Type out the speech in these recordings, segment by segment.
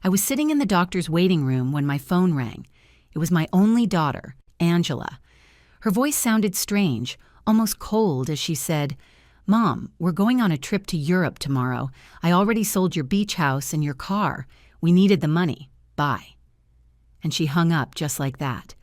I was sitting in the doctor's waiting room when my phone rang. It was my only daughter, Angela. Her voice sounded strange, almost cold, as she said, "Mom, we're going on a trip to Europe tomorrow. I already sold your beach house and your car. We needed the money. Bye." And she hung up just like that.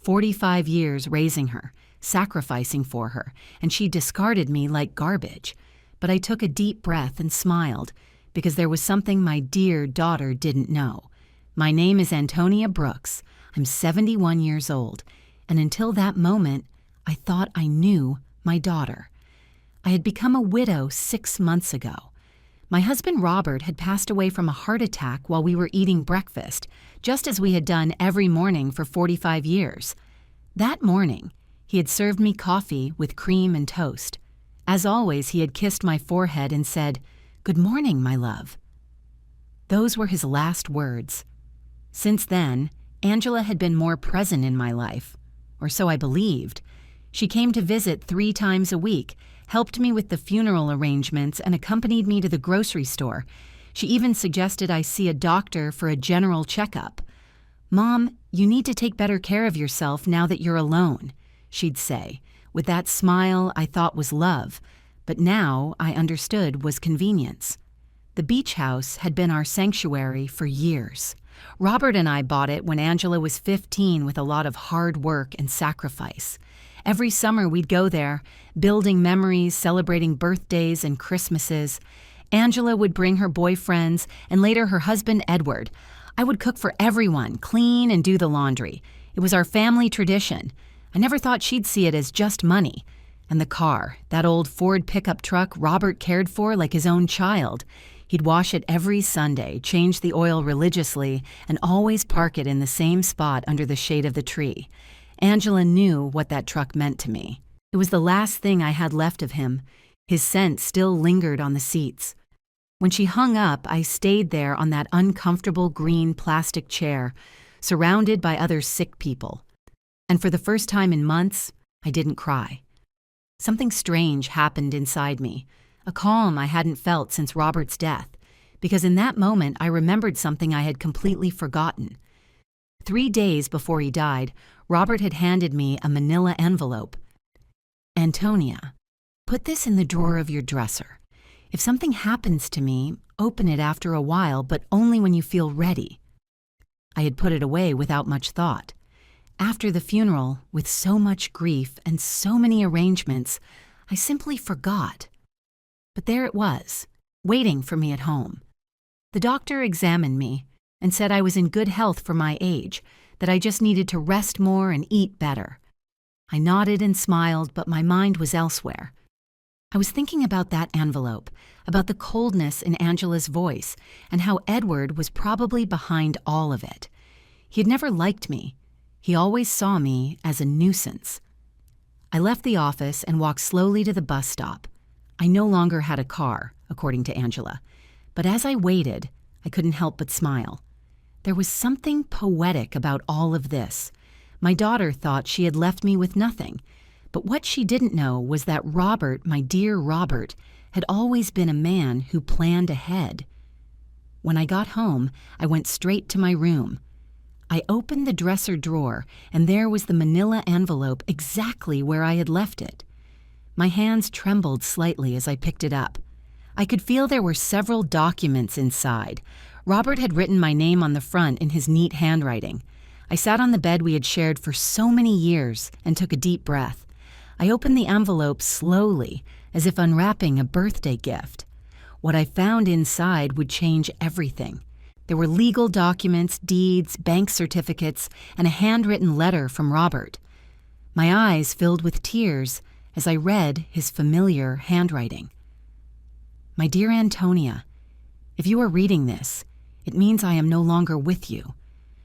45 years raising her, sacrificing for her, and she discarded me like garbage. But I took a deep breath and smiled, because there was something my dear daughter didn't know. My name is Antonia Brooks. I'm 71 years old, and until that moment, I thought I knew my daughter. I had become a widow 6 months ago. My husband Robert had passed away from a heart attack while we were eating breakfast, just as we had done every morning for 45 years. That morning, he had served me coffee with cream and toast. As always, he had kissed my forehead and said, "Good morning, my love." Those were his last words. Since then, Angela had been more present in my life, or so I believed. She came to visit 3 times a week, helped me with the funeral arrangements, and accompanied me to the grocery store. She even suggested I see a doctor for a general checkup. "Mom, you need to take better care of yourself now that you're alone," she'd say, with that smile I thought was love, but now I understood was convenience. The beach house had been our sanctuary for years. Robert and I bought it when Angela was 15 with a lot of hard work and sacrifice. Every summer we'd go there, building memories, celebrating birthdays and Christmases. Angela would bring her boyfriends and later her husband Edward. I would cook for everyone, clean and do the laundry. It was our family tradition. I never thought she'd see it as just money. And the car, that old Ford pickup truck Robert cared for like his own child. He'd wash it every Sunday, change the oil religiously, and always park it in the same spot under the shade of the tree. Angela knew what that truck meant to me. It was the last thing I had left of him. His scent still lingered on the seats. When she hung up, I stayed there on that uncomfortable green plastic chair, surrounded by other sick people. And for the first time in months, I didn't cry. Something strange happened inside me, a calm I hadn't felt since Robert's death, because in that moment I remembered something I had completely forgotten. 3 days before he died, Robert had handed me a manila envelope. "Antonia, put this in the drawer of your dresser. If something happens to me, open it after a while, but only when you feel ready." I had put it away without much thought. After the funeral, with so much grief and so many arrangements, I simply forgot. But there it was, waiting for me at home. The doctor examined me and said I was in good health for my age, that I just needed to rest more and eat better. I nodded and smiled, but my mind was elsewhere. I was thinking about that envelope, about the coldness in Angela's voice, and how Edward was probably behind all of it. He had never liked me. He always saw me as a nuisance. I left the office and walked slowly to the bus stop. I no longer had a car, according to Angela, but as I waited, I couldn't help but smile. There was something poetic about all of this. My daughter thought she had left me with nothing, but what she didn't know was that Robert, my dear Robert, had always been a man who planned ahead. When I got home, I went straight to my room. I opened the dresser drawer, and there was the manila envelope exactly where I had left it. My hands trembled slightly as I picked it up. I could feel there were several documents inside. Robert had written my name on the front in his neat handwriting. I sat on the bed we had shared for so many years and took a deep breath. I opened the envelope slowly, as if unwrapping a birthday gift. What I found inside would change everything. There were legal documents, deeds, bank certificates, and a handwritten letter from Robert. My eyes filled with tears as I read his familiar handwriting. "My dear Antonia, if you are reading this, it means I am no longer with you.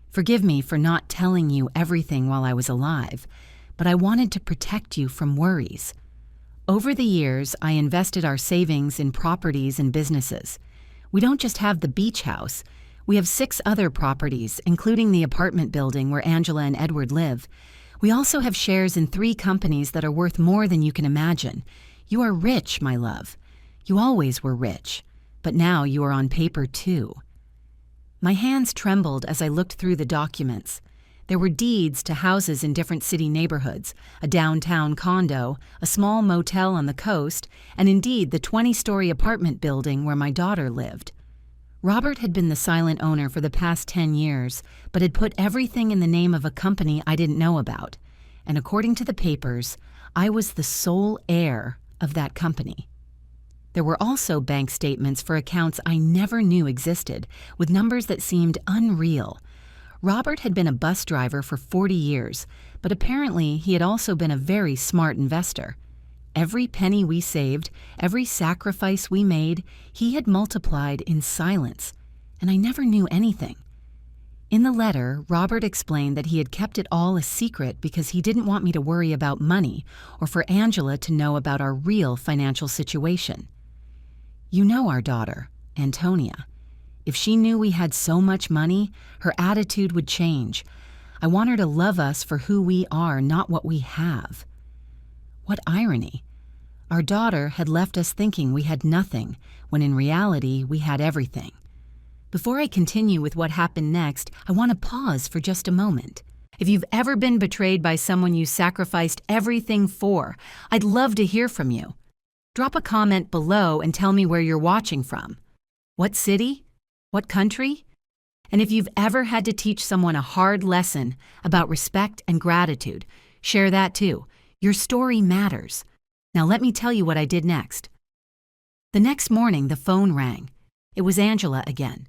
Forgive me for not telling you everything while I was alive, but I wanted to protect you from worries. Over the years, I invested our savings in properties and businesses. We don't just have the beach house. We have 6 other properties, including the apartment building where Angela and Edward live. We also have shares in 3 companies that are worth more than you can imagine. You are rich, my love. You always were rich, but now you are on paper too. My hands trembled as I looked through the documents. There were deeds to houses in different city neighborhoods, a downtown condo, a small motel on the coast, and indeed the 20-story apartment building where my daughter lived. Robert had been the silent owner for the past 10 years, but had put everything in the name of a company I didn't know about. And according to the papers, I was the sole heir of that company. There were also bank statements for accounts I never knew existed, with numbers that seemed unreal. Robert had been a bus driver for 40 years, but apparently he had also been a very smart investor. Every penny we saved, every sacrifice we made, he had multiplied in silence, and I never knew anything. In the letter, Robert explained that he had kept it all a secret because he didn't want me to worry about money or for Angela to know about our real financial situation. You know our daughter, Antonia. If she knew we had so much money, her attitude would change. I want her to love us for who we are, not what we have. What irony. Our daughter had left us thinking we had nothing, when in reality we had everything. Before I continue with what happened next, I want to pause for just a moment. If you've ever been betrayed by someone you sacrificed everything for, I'd love to hear from you. Drop a comment below and tell me where you're watching from. What city? What country? And if you've ever had to teach someone a hard lesson about respect and gratitude, share that too. Your story matters. Now let me tell you what I did next. The next morning, the phone rang. It was Angela again.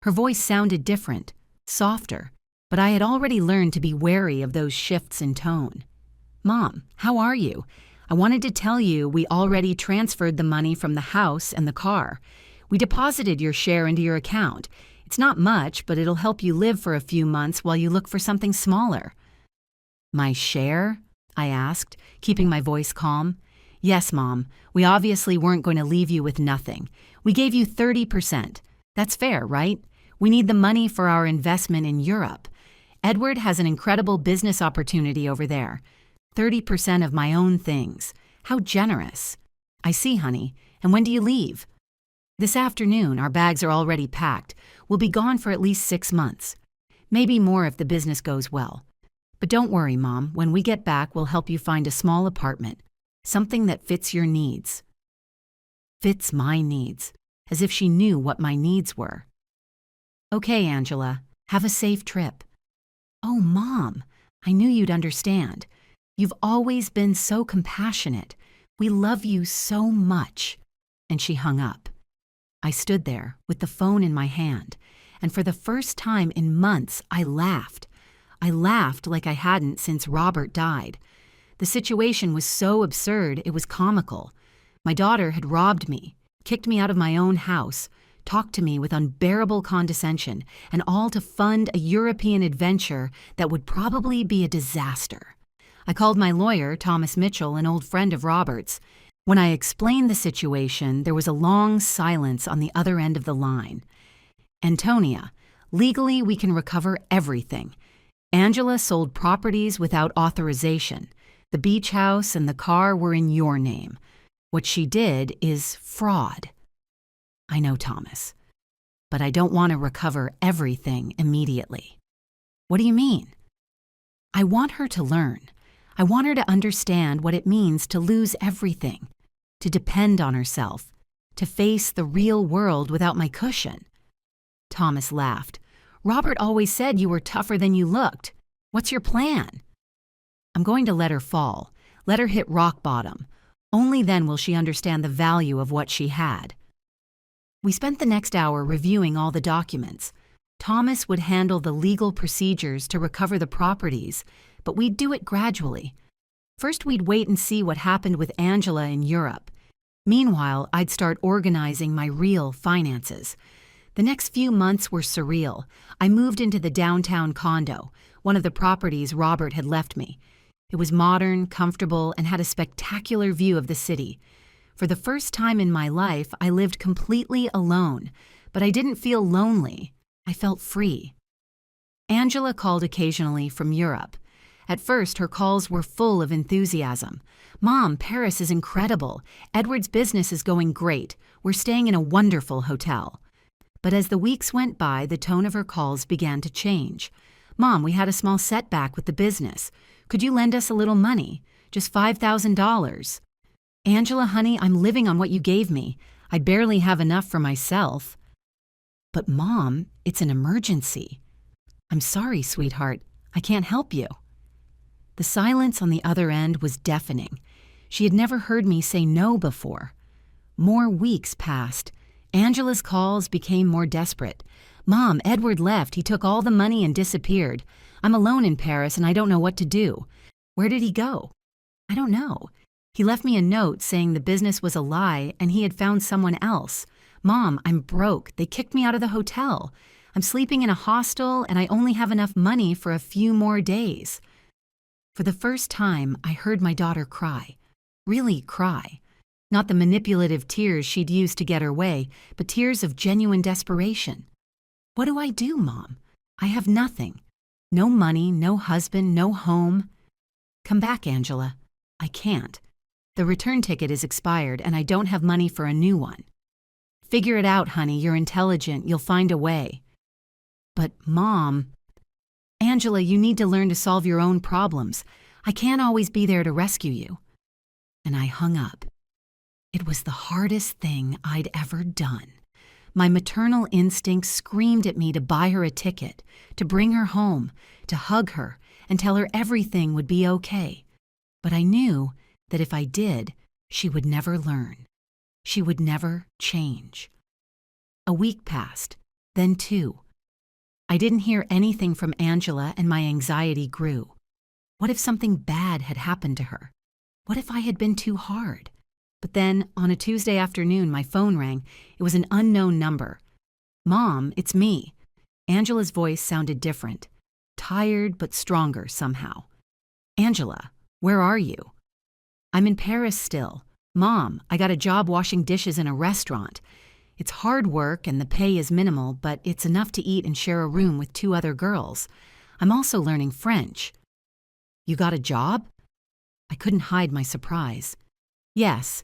Her voice sounded different, softer, but I had already learned to be wary of those shifts in tone. Mom, how are you? I wanted to tell you we already transferred the money from the house and the car. We deposited your share into your account. It's not much, but it'll help you live for a few months while you look for something smaller. My share? I asked, keeping my voice calm. Yes, Mom. We obviously weren't going to leave you with nothing. We gave you 30%. That's fair, right? We need the money for our investment in Europe. Edward has an incredible business opportunity over there. 30% of my own things. How generous. I see, honey. And when do you leave? This afternoon. Our bags are already packed. We'll be gone for at least 6 months. Maybe more if the business goes well. But don't worry, Mom. When we get back, we'll help you find a small apartment. Something that fits your needs. Fits my needs. As if she knew what my needs were. Okay, Angela. Have a safe trip. Oh, Mom. I knew you'd understand. You've always been so compassionate. We love you so much. And she hung up. I stood there with the phone in my hand, and for the first time in months, I laughed. I laughed like I hadn't since Robert died. The situation was so absurd, it was comical. My daughter had robbed me, kicked me out of my own house, talked to me with unbearable condescension, and all to fund a European adventure that would probably be a disaster. I called my lawyer, Thomas Mitchell, an old friend of Robert's. When I explained the situation, there was a long silence on the other end of the line. Antonia, legally we can recover everything. Angela sold properties without authorization. The beach house and the car were in your name. What she did is fraud. I know, Thomas, but I don't want to recover everything immediately. What do you mean? I want her to learn. I want her to understand what it means to lose everything, to depend on herself, to face the real world without my cushion. Thomas laughed. Robert always said you were tougher than you looked. What's your plan? I'm going to let her fall, let her hit rock bottom. Only then will she understand the value of what she had. We spent the next hour reviewing all the documents. Thomas would handle the legal procedures to recover the properties, but we'd do it gradually. First, we'd wait and see what happened with Angela in Europe. Meanwhile, I'd start organizing my real finances. The next few months were surreal. I moved into the downtown condo, one of the properties Robert had left me. It was modern, comfortable, and had a spectacular view of the city. For the first time in my life, I lived completely alone, but I didn't feel lonely. I felt free. Angela called occasionally from Europe. At first, her calls were full of enthusiasm. Mom, Paris is incredible. Edward's business is going great. We're staying in a wonderful hotel. But as the weeks went by, the tone of her calls began to change. "Mom, we had a small setback with the business. Could you lend us a little money? Just $5,000. "Angela, honey, I'm living on what you gave me. I barely have enough for myself." "But Mom, it's an emergency." "I'm sorry, sweetheart. I can't help you." The silence on the other end was deafening. She had never heard me say no before. More weeks passed. Angela's calls became more desperate. "Mom, Edward left. He took all the money and disappeared. I'm alone in Paris and I don't know what to do." "Where did he go?" "I don't know. He left me a note saying the business was a lie and he had found someone else. Mom, I'm broke. They kicked me out of the hotel. I'm sleeping in a hostel and I only have enough money for a few more days." For the first time, I heard my daughter cry. Really cry. Not the manipulative tears she'd used to get her way, but tears of genuine desperation. "What do I do, Mom? I have nothing. No money, no husband, no home." "Come back, Angela." "I can't. The return ticket is expired and I don't have money for a new one." "Figure it out, honey. You're intelligent. You'll find a way." "But, Mom..." "Angela, you need to learn to solve your own problems. I can't always be there to rescue you." And I hung up. It was the hardest thing I'd ever done. My maternal instinct screamed at me to buy her a ticket, to bring her home, to hug her, and tell her everything would be okay. But I knew that if I did, she would never learn. She would never change. A week passed, then 2. I didn't hear anything from Angela and my anxiety grew. What if something bad had happened to her? What if I had been too hard? But then, on a Tuesday afternoon, my phone rang. It was an unknown number. "Mom, it's me." Angela's voice sounded different, tired but stronger somehow. "Angela, where are you?" "I'm in Paris still. Mom, I got a job washing dishes in a restaurant. It's hard work and the pay is minimal, but it's enough to eat and share a room with 2 other girls. I'm also learning French." "You got a job?" I couldn't hide my surprise. "Yes."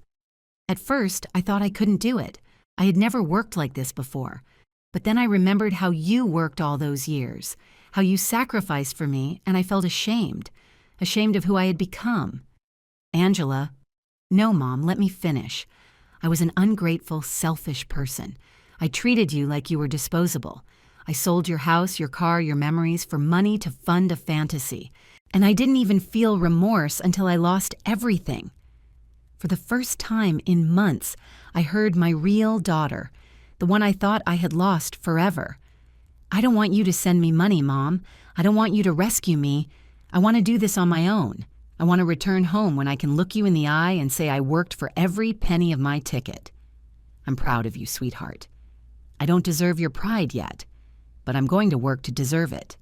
At first, I thought I couldn't do it. I had never worked like this before. But then I remembered how you worked all those years, how you sacrificed for me, and I felt ashamed of who I had become. "Angela..." "No, Mom, let me finish. I was an ungrateful, selfish person. I treated you like you were disposable. I sold your house, your car, your memories for money to fund a fantasy. And I didn't even feel remorse until I lost everything." For the first time in months, I heard my real daughter, the one I thought I had lost forever. "I don't want you to send me money, Mom. I don't want you to rescue me. I want to do this on my own. I want to return home when I can look you in the eye and say I worked for every penny of my ticket." "I'm proud of you, sweetheart. I don't deserve your pride yet, but I'm going to work to deserve it."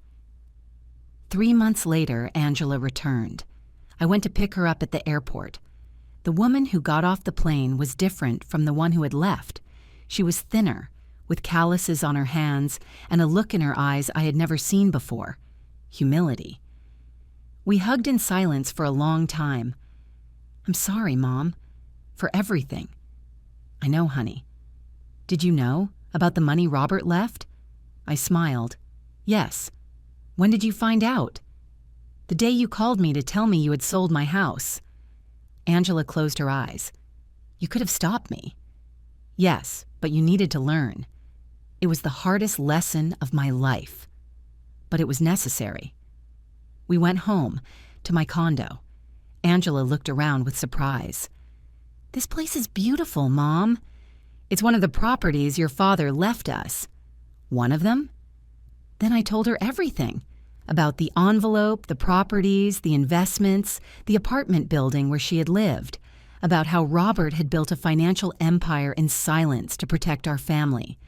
3 months later, Angela returned. I went to pick her up at the airport. The woman who got off the plane was different from the one who had left. She was thinner, with calluses on her hands and a look in her eyes I had never seen before. Humility. We hugged in silence for a long time. "I'm sorry, Mom, for everything." "I know, honey." "Did you know about the money Robert left?" I smiled. "Yes." "When did you find out?" "The day you called me to tell me you had sold my house." Angela closed her eyes. "You could have stopped me." "Yes, but you needed to learn. It was the hardest lesson of my life. But it was necessary." We went home, to my condo. Angela looked around with surprise. "This place is beautiful, Mom." "It's one of the properties your father left us." "One of them?" Then I told her everything. About the envelope, the properties, the investments, the apartment building where she had lived. About how Robert had built a financial empire in silence to protect our family.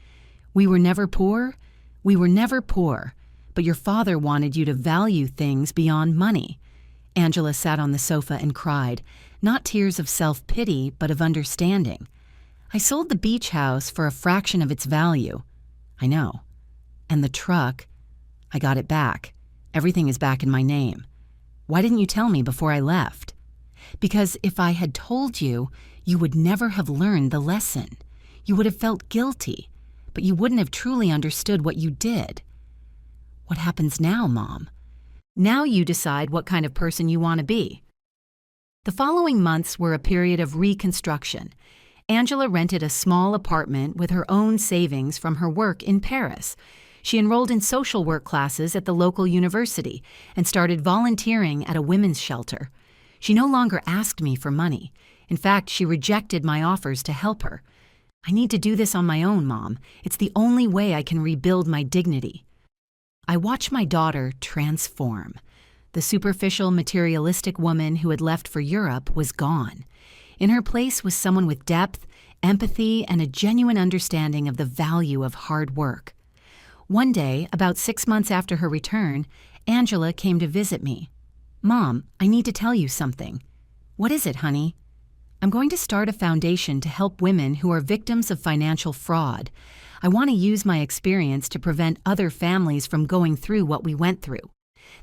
"We were never poor. We were never poor. But your father wanted you to value things beyond money." Angela sat on the sofa and cried, not tears of self-pity, but of understanding. "I sold the beach house for a fraction of its value." "I know. And the truck, I got it back. Everything is back in my name. Why didn't you tell me before I left?" "Because if I had told you, you would never have learned the lesson. You would have felt guilty. but you wouldn't have truly understood what you did. What happens now, Mom? Now you decide what kind of person you want to be. The following months were a period of reconstruction. Angela rented a small apartment with her own savings from her work in Paris. She enrolled in social work classes at the local university and started volunteering at a women's shelter. She no longer asked me for money. In fact, she rejected my offers to help her. I need to do this on my own, Mom. It's the only way I can rebuild my dignity. I watched my daughter transform. The superficial, materialistic woman who had left for Europe was gone. In her place was someone with depth, empathy, and a genuine understanding of the value of hard work. One day, about 6 months after her return, Angela came to visit me. "Mom, I need to tell you something." "What is it, honey?" "I'm going to start a foundation to help women who are victims of financial fraud. I want to use my experience to prevent other families from going through what we went through."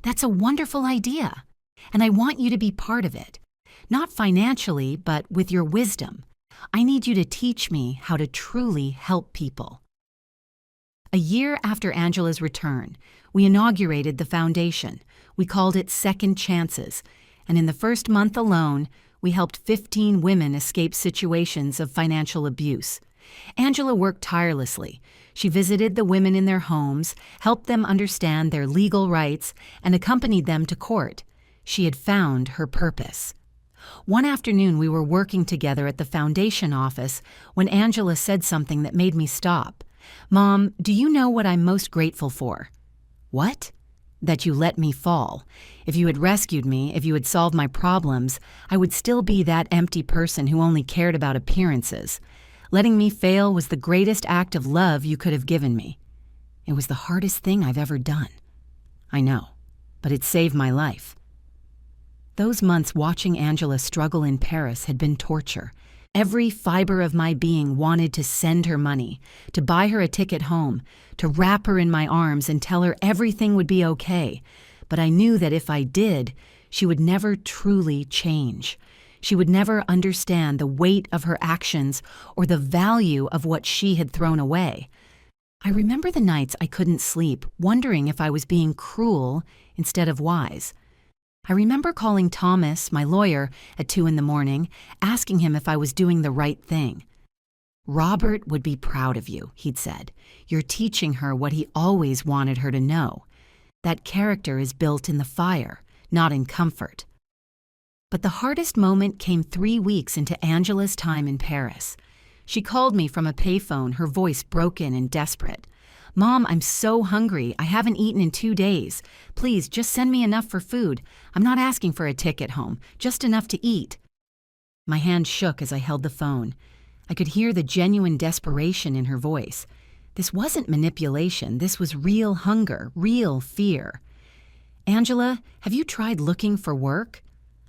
"That's a wonderful idea, and I want you to be part of it. Not financially, but with your wisdom. I need you to teach me how to truly help people." A year after Angela's return, we inaugurated the foundation. We called it Second Chances, and in the first month alone, we helped 15 women escape situations of financial abuse. Angela worked tirelessly. She visited the women in their homes, helped them understand their legal rights, and accompanied them to court. She had found her purpose. One afternoon, we were working together at the foundation office when Angela said something that made me stop. "Mom, do you know what I'm most grateful for?" "What?" "That you let me fall. If you had rescued me, if you had solved my problems, I would still be that empty person who only cared about appearances. Letting me fail was the greatest act of love you could have given me. It was the hardest thing I've ever done." "I know, but it saved my life." Those months watching Angela struggle in Paris had been torture. Every fiber of my being wanted to send her money, to buy her a ticket home, to wrap her in my arms and tell her everything would be okay. But I knew that if I did, she would never truly change. She would never understand the weight of her actions or the value of what she had thrown away. I remember the nights I couldn't sleep, wondering if I was being cruel instead of wise. I remember calling Thomas, my lawyer, at 2 a.m, asking him if I was doing the right thing. "Robert would be proud of you," he'd said. "You're teaching her what he always wanted her to know. That character is built in the fire, not in comfort." But the hardest moment came 3 weeks into Angela's time in Paris. She called me from a payphone, her voice broken and desperate. "Mom, I'm so hungry. I haven't eaten in 2 days. Please, just send me enough for food. I'm not asking for a ticket home, just enough to eat." My hand shook as I held the phone. I could hear the genuine desperation in her voice. This wasn't manipulation. This was real hunger, real fear. "Angela, have you tried looking for work?"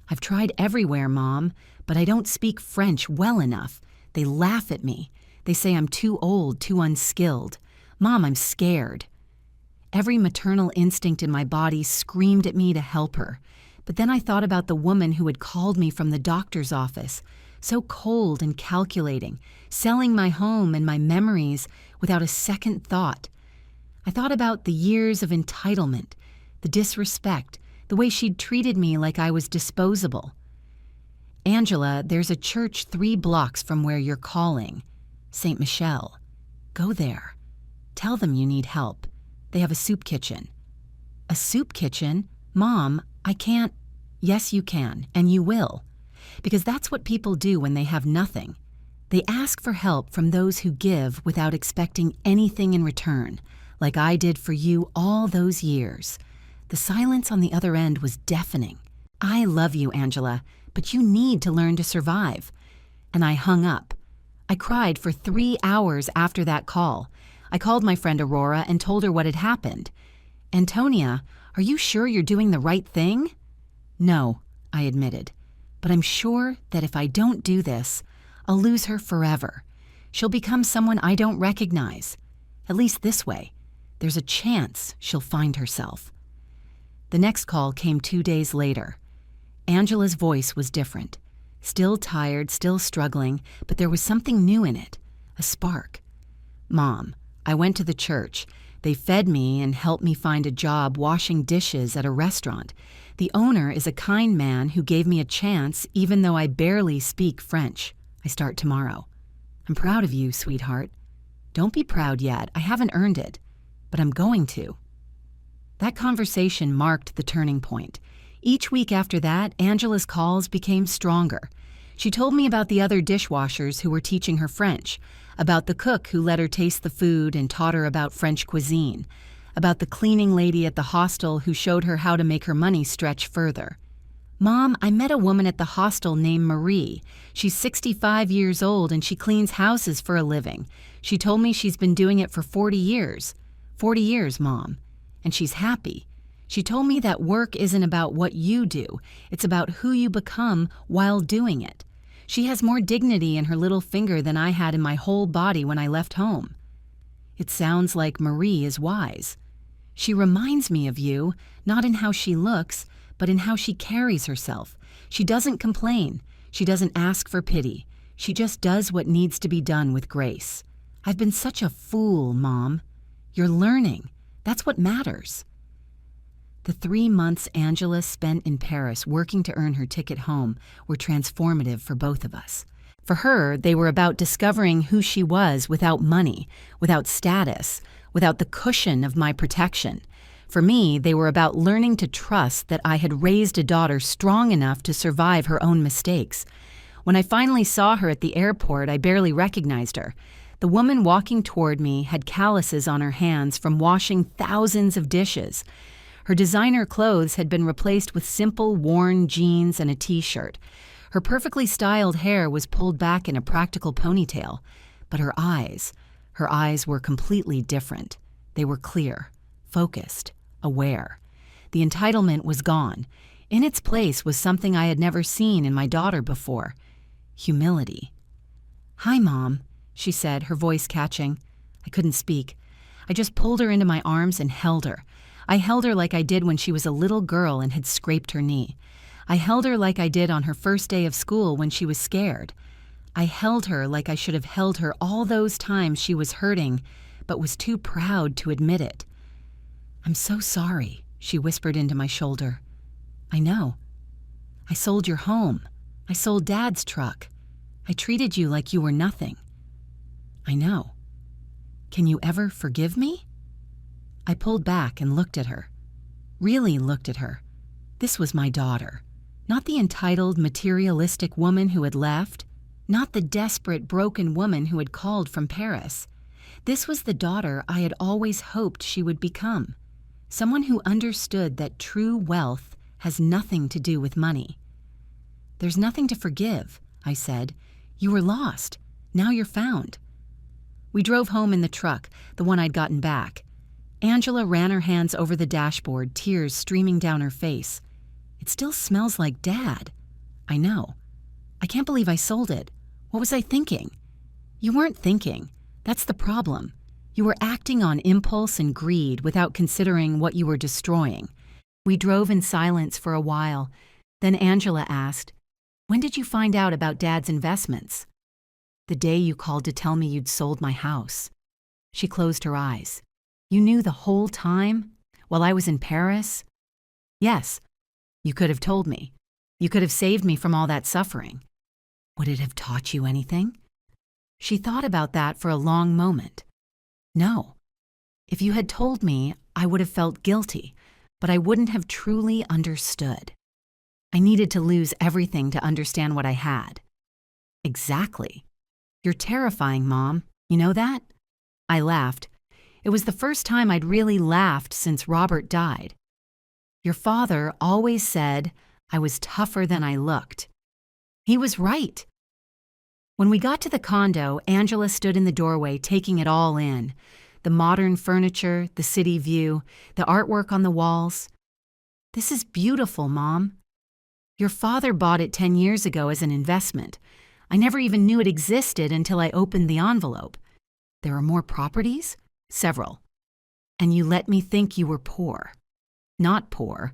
"I've tried everywhere, Mom, but I don't speak French well enough. They laugh at me. They say I'm too old, too unskilled. Mom, I'm scared." Every maternal instinct in my body screamed at me to help her. But then I thought about the woman who had called me from the doctor's office, so cold and calculating, selling my home and my memories without a second thought. I thought about the years of entitlement, the disrespect, the way she'd treated me like I was disposable. "Angela, there's a church 3 blocks from where you're calling, St. Michel. Go there. Tell them you need help. They have a soup kitchen." "A soup kitchen? Mom, I can't." "Yes, you can, and you will. Because that's what people do when they have nothing. They ask for help from those who give without expecting anything in return, like I did for you all those years." The silence on the other end was deafening. "I love you, Angela, but you need to learn to survive." And I hung up. I cried for 3 hours after that call. I called my friend Aurora and told her what had happened. "Antonia, are you sure you're doing the right thing?" "No," I admitted. "But I'm sure that if I don't do this, I'll lose her forever. She'll become someone I don't recognize. At least this way. There's a chance she'll find herself." The next call came 2 days later. Angela's voice was different. Still tired, still struggling, but there was something new in it. A spark. "Mom, I went to the church. They fed me and helped me find a job washing dishes at a restaurant. The owner is a kind man who gave me a chance even though I barely speak French. I start tomorrow. I'm proud of you, sweetheart. Don't be proud yet. I haven't earned it. But I'm going to. That conversation marked the turning point. Each week after that, Angela's calls became stronger. She told me about the other dishwashers who were teaching her French, about the cook who let her taste the food and taught her about French cuisine, about the cleaning lady at the hostel who showed her how to make her money stretch further. Mom, I met a woman at the hostel named Marie. She's 65 years old and she cleans houses for a living. She told me she's been doing it for 40 years. 40 years, Mom. And she's happy. She told me that work isn't about what you do. It's about who you become while doing it. She has more dignity in her little finger than I had in my whole body when I left home. It sounds like Marie is wise. She reminds me of you, not in how she looks, but in how she carries herself. She doesn't complain. She doesn't ask for pity. She just does what needs to be done with grace. I've been such a fool, Mom. You're learning. That's what matters. The 3 months Angela spent in Paris working to earn her ticket home were transformative for both of us. For her, they were about discovering who she was without money, without status, without the cushion of my protection. For me, they were about learning to trust that I had raised a daughter strong enough to survive her own mistakes. When I finally saw her at the airport, I barely recognized her. The woman walking toward me had calluses on her hands from washing thousands of dishes. Her designer clothes had been replaced with simple, worn jeans and a t-shirt. Her perfectly styled hair was pulled back in a practical ponytail. But her eyes were completely different. They were clear, focused, aware. The entitlement was gone. In its place was something I had never seen in my daughter before: humility. "Hi, Mom," she said, her voice catching. I couldn't speak. I just pulled her into my arms and held her. I held her like I did when she was a little girl and had scraped her knee. I held her like I did on her first day of school when she was scared. I held her like I should have held her all those times she was hurting, but was too proud to admit it. "I'm so sorry," she whispered into my shoulder. "I know. I sold your home. I sold Dad's truck. I treated you like you were nothing. I know. Can you ever forgive me?" I pulled back and looked at her. Really looked at her. This was my daughter. Not the entitled, materialistic woman who had left. Not the desperate, broken woman who had called from Paris. This was the daughter I had always hoped she would become. Someone who understood that true wealth has nothing to do with money. "There's nothing to forgive," I said. "You were lost. Now you're found." We drove home in the truck, the one I'd gotten back. Angela ran her hands over the dashboard, tears streaming down her face. "It still smells like Dad." "I know. I can't believe I sold it. What was I thinking?" "You weren't thinking. That's the problem. You were acting on impulse and greed without considering what you were destroying." We drove in silence for a while. Then Angela asked, "When did you find out about Dad's investments?" "The day you called to tell me you'd sold my house." She closed her eyes. "You knew the whole time? While I was in Paris?" "Yes. You could have told me. You could have saved me from all that suffering." "Would it have taught you anything?" She thought about that for a long moment. "No. If you had told me, I would have felt guilty, but I wouldn't have truly understood. I needed to lose everything to understand what I had." "Exactly. You're terrifying, Mom. You know that?" I laughed. It was the first time I'd really laughed since Robert died. "Your father always said I was tougher than I looked." He was right. When we got to the condo, Angela stood in the doorway taking it all in. The modern furniture, the city view, the artwork on the walls. "This is beautiful, Mom. Your father bought it 10 years ago as an investment. I never even knew it existed until I opened the envelope. There are more properties?" "Several. And you let me think you were poor." "Not poor,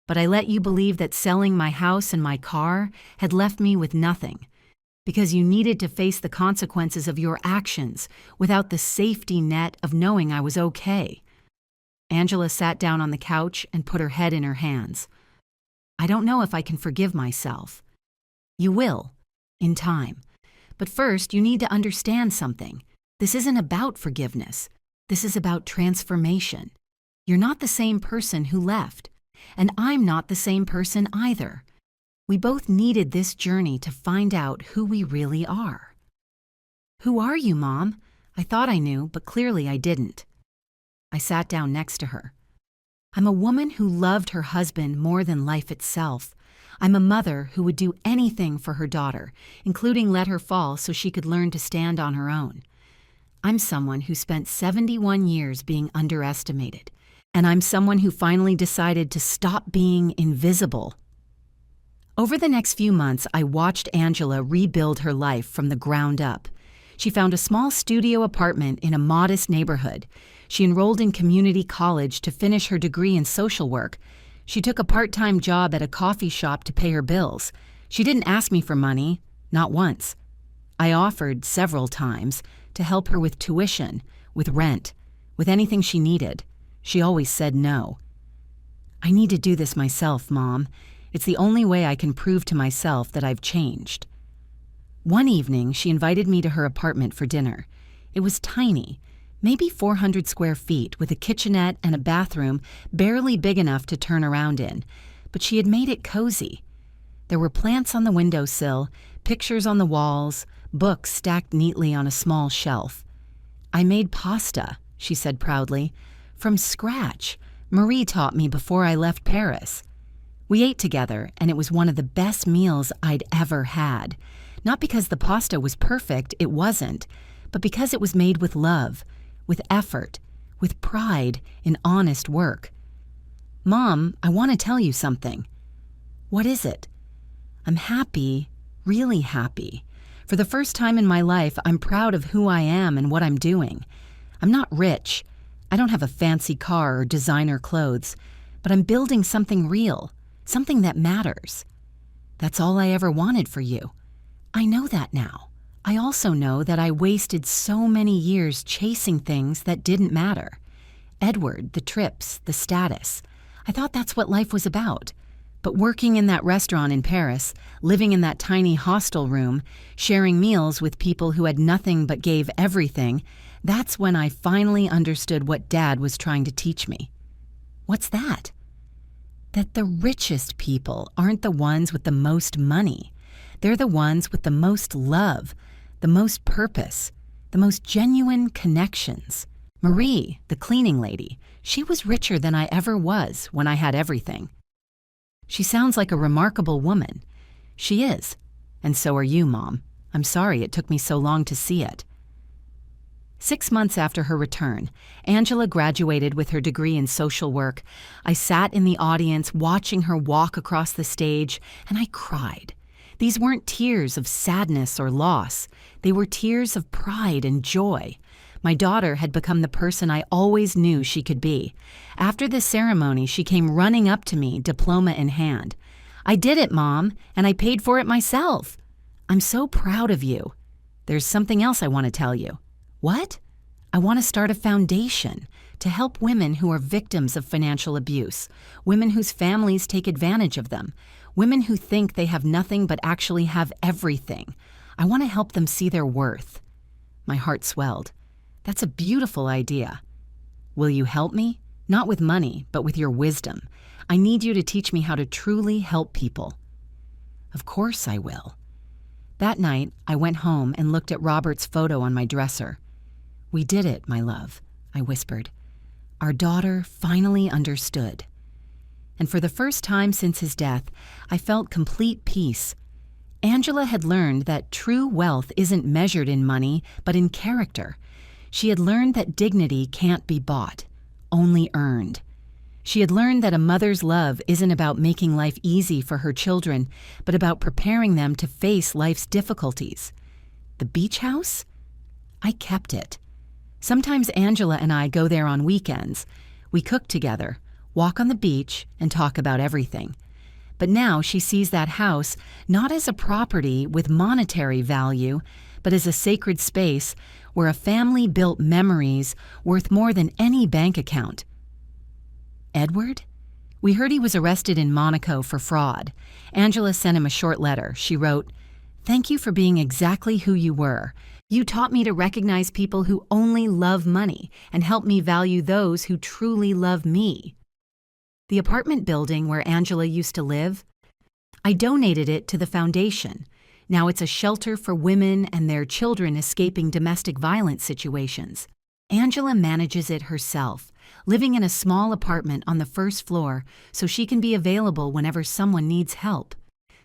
but I let you believe that selling my house and my car had left me with nothing. because you needed to face the consequences of your actions without the safety net of knowing I was okay. Angela sat down on the couch and put her head in her hands. I don't know if I can forgive myself. You will, in time. But first, you need to understand something. This isn't about forgiveness. This is about transformation. You're not the same person who left, and I'm not the same person either. We both needed this journey to find out who we really are. Who are you, Mom? I thought I knew, but clearly I didn't. I sat down next to her. I'm a woman who loved her husband more than life itself. I'm a mother who would do anything for her daughter, including let her fall so she could learn to stand on her own. I'm someone who spent 71 years being underestimated, and I'm someone who finally decided to stop being invisible. Over the next few months, I watched Angela rebuild her life from the ground up. She found a small studio apartment in a modest neighborhood. She enrolled in community college to finish her degree in social work. She took a part-time job at a coffee shop to pay her bills. She didn't ask me for money, not once. I offered several times to help her with tuition, with rent, with anything she needed. She always said no. I need to do this myself, Mom. It's the only way I can prove to myself that I've changed. One evening, she invited me to her apartment for dinner. It was tiny, maybe 400 square feet, with a kitchenette and a bathroom barely big enough to turn around in, but she had made it cozy. There were plants on the windowsill, pictures on the walls, books stacked neatly on a small shelf. I made pasta, she said proudly, from scratch. Marie taught me before I left Paris. We ate together, and it was one of the best meals I'd ever had. Not because the pasta was perfect, it wasn't, but because it was made with love, with effort, with pride in honest work. Mom, I want to tell you something. What is it? I'm happy, really happy. For the first time in my life, I'm proud of who I am and what I'm doing. I'm not rich. I don't have a fancy car or designer clothes, but I'm building something real. Something that matters. That's all I ever wanted for you. I know that now. I also know that I wasted so many years chasing things that didn't matter. Edward, the trips, the status. I thought that's what life was about. But working in that restaurant in Paris, living in that tiny hostel room, sharing meals with people who had nothing but gave everything, that's when I finally understood what Dad was trying to teach me. What's that? That the richest people aren't the ones with the most money. They're the ones with the most love, the most purpose, the most genuine connections. Marie, the cleaning lady, she was richer than I ever was when I had everything. She sounds like a remarkable woman. She is. And so are you, Mom. I'm sorry it took me so long to see it. 6 months after her return, Angela graduated with her degree in social work. I sat in the audience watching her walk across the stage, and I cried. These weren't tears of sadness or loss. They were tears of pride and joy. My daughter had become the person I always knew she could be. After the ceremony, she came running up to me, diploma in hand. I did it, Mom, and I paid for it myself. I'm so proud of you. There's something else I want to tell you. What? I want to start a foundation to help women who are victims of financial abuse, women whose families take advantage of them, women who think they have nothing but actually have everything. I want to help them see their worth. My heart swelled. That's a beautiful idea. Will you help me? Not with money, but with your wisdom. I need you to teach me how to truly help people. Of course I will. That night, I went home and looked at Robert's photo on my dresser. We did it, my love, I whispered. Our daughter finally understood. And for the first time since his death, I felt complete peace. Angela had learned that true wealth isn't measured in money, but in character. She had learned that dignity can't be bought, only earned. She had learned that a mother's love isn't about making life easy for her children, but about preparing them to face life's difficulties. The beach house? I kept it. Sometimes Angela and I go there on weekends. We cook together, walk on the beach, and talk about everything. But now she sees that house not as a property with monetary value, but as a sacred space where a family built memories worth more than any bank account. Edward? We heard he was arrested in Monaco for fraud. Angela sent him a short letter. She wrote, "Thank you for being exactly who you were. You taught me to recognize people who only love money and help me value those who truly love me." The apartment building where Angela used to live, I donated it to the foundation. Now it's a shelter for women and their children escaping domestic violence situations. Angela manages it herself, living in a small apartment on the first floor so she can be available whenever someone needs help.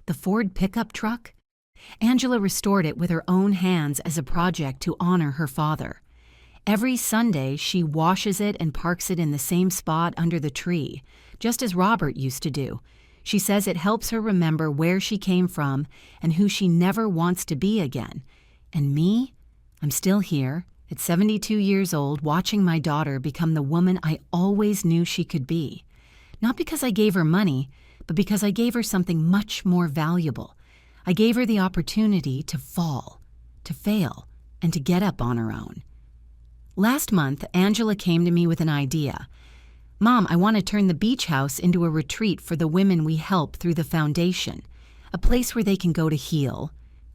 The Ford pickup truck? Angela restored it with her own hands as a project to honor her father. Every Sunday, she washes it and parks it in the same spot under the tree, just as Robert used to do. She says it helps her remember where she came from and who she never wants to be again. And me? I'm still here, at 72 years old, watching my daughter become the woman I always knew she could be. Not because I gave her money, but because I gave her something much more valuable. I gave her the opportunity to fall, to fail, and to get up on her own. Last month, Angela came to me with an idea. "Mom, I want to turn the beach house into a retreat for the women we help through the foundation, a place where they can go to heal,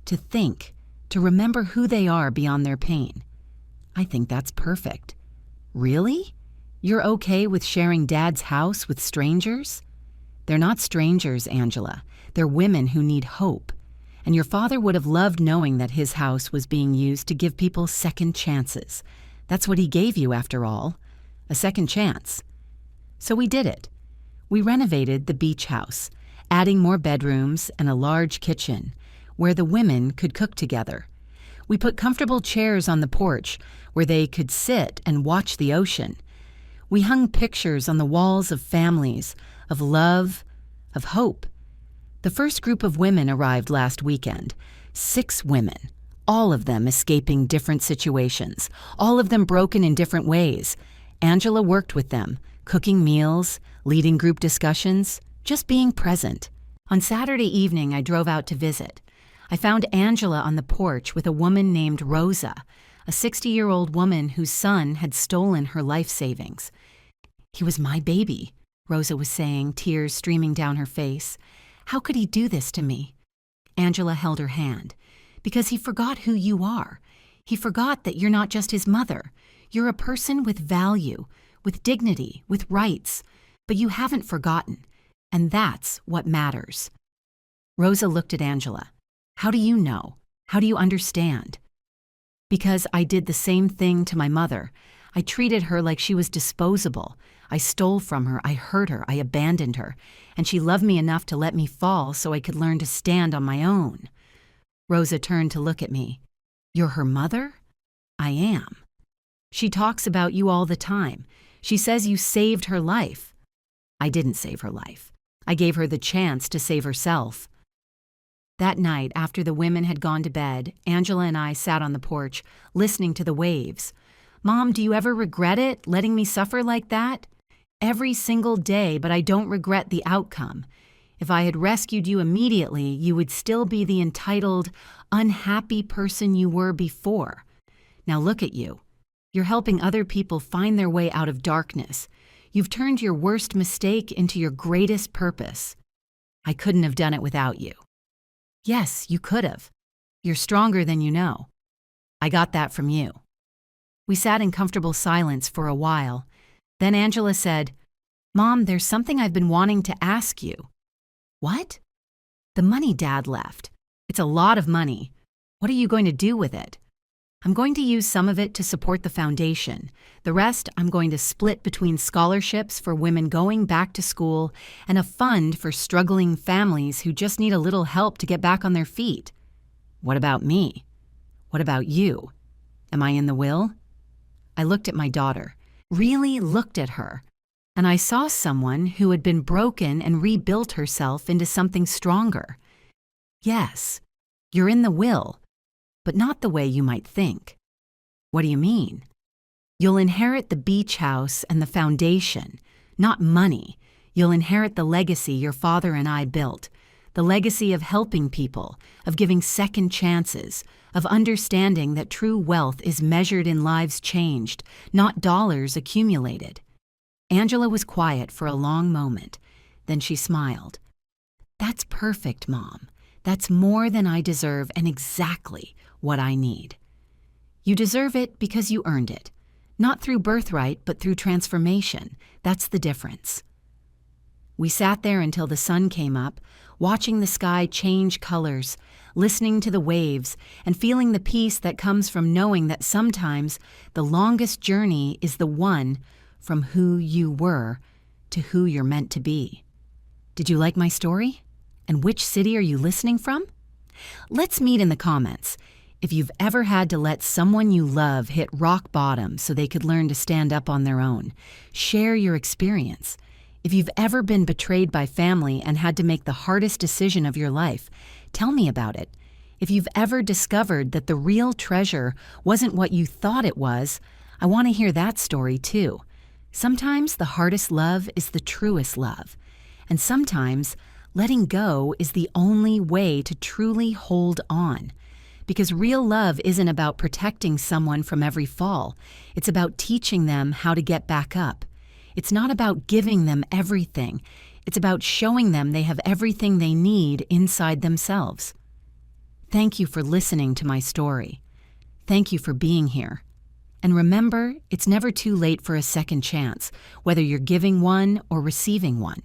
to think, to remember who they are beyond their pain." I think that's perfect. Really? You're okay with sharing Dad's house with strangers? They're not strangers, Angela. They're women who need hope. And your father would have loved knowing that his house was being used to give people second chances. That's what he gave you, after all, a second chance. So we did it. We renovated the beach house, adding more bedrooms and a large kitchen where the women could cook together. We put comfortable chairs on the porch where they could sit and watch the ocean. We hung pictures on the walls of families, of love, of hope. The first group of women arrived last weekend, 6 women, all of them escaping different situations, all of them broken in different ways. Angela worked with them, cooking meals, leading group discussions, just being present. On Saturday evening, I drove out to visit. I found Angela on the porch with a woman named Rosa, a 60-year-old woman whose son had stolen her life savings. "He was my baby," Rosa was saying, tears streaming down her face. "How could he do this to me?" Angela held her hand. "Because he forgot who you are. He forgot that you're not just his mother. You're a person with value, with dignity, with rights. But you haven't forgotten. And that's what matters." Rosa looked at Angela. "How do you know? How do you understand?" "Because I did the same thing to my mother. I treated her like she was disposable. I stole from her, I hurt her, I abandoned her. And she loved me enough to let me fall so I could learn to stand on my own." Rosa turned to look at me. "You're her mother?" "I am." "She talks about you all the time. She says you saved her life." "I didn't save her life. I gave her the chance to save herself." That night, after the women had gone to bed, Angela and I sat on the porch, listening to the waves. "Mom, do you ever regret it, letting me suffer like that?" "Every single day, but I don't regret the outcome. If I had rescued you immediately, you would still be the entitled, unhappy person you were before. Now look at you. You're helping other people find their way out of darkness. You've turned your worst mistake into your greatest purpose. I couldn't have done it without you." "Yes, you could have. You're stronger than you know. I got that from you." We sat in comfortable silence for a while. Then Angela said, "Mom, there's something I've been wanting to ask you." "What?" "The money Dad left. It's a lot of money. What are you going to do with it?" "I'm going to use some of it to support the foundation. The rest I'm going to split between scholarships for women going back to school and a fund for struggling families who just need a little help to get back on their feet." "What about me? What about you? Am I in the will?" I looked at my daughter, really looked at her, and I saw someone who had been broken and rebuilt herself into something stronger. "Yes, you're in the will, but not the way you might think." "What do you mean?" "You'll inherit the beach house and the foundation, not money. You'll inherit the legacy your father and I built, the legacy of helping people, of giving second chances, of understanding that true wealth is measured in lives changed, not dollars accumulated. Angela was quiet for a long moment. Then she smiled. That's perfect, Mom. That's more than I deserve and exactly what I need. You deserve it because you earned it. Not through birthright, but through transformation. That's the difference. We sat there until the sun came up, watching the sky change colors, listening to the waves, and feeling the peace that comes from knowing that sometimes the longest journey is the one from who you were to who you're meant to be. Did you like my story? And which city are you listening from? Let's meet in the comments. If you've ever had to let someone you love hit rock bottom so they could learn to stand up on their own, share your experience. If you've ever been betrayed by family and had to make the hardest decision of your life, tell me about it. If you've ever discovered that the real treasure wasn't what you thought it was, I want to hear that story too. Sometimes the hardest love is the truest love. And sometimes letting go is the only way to truly hold on. Because real love isn't about protecting someone from every fall. It's about teaching them how to get back up. It's not about giving them everything. It's about showing them they have everything they need inside themselves. Thank you for listening to my story. Thank you for being here. And remember, it's never too late for a second chance, whether you're giving one or receiving one.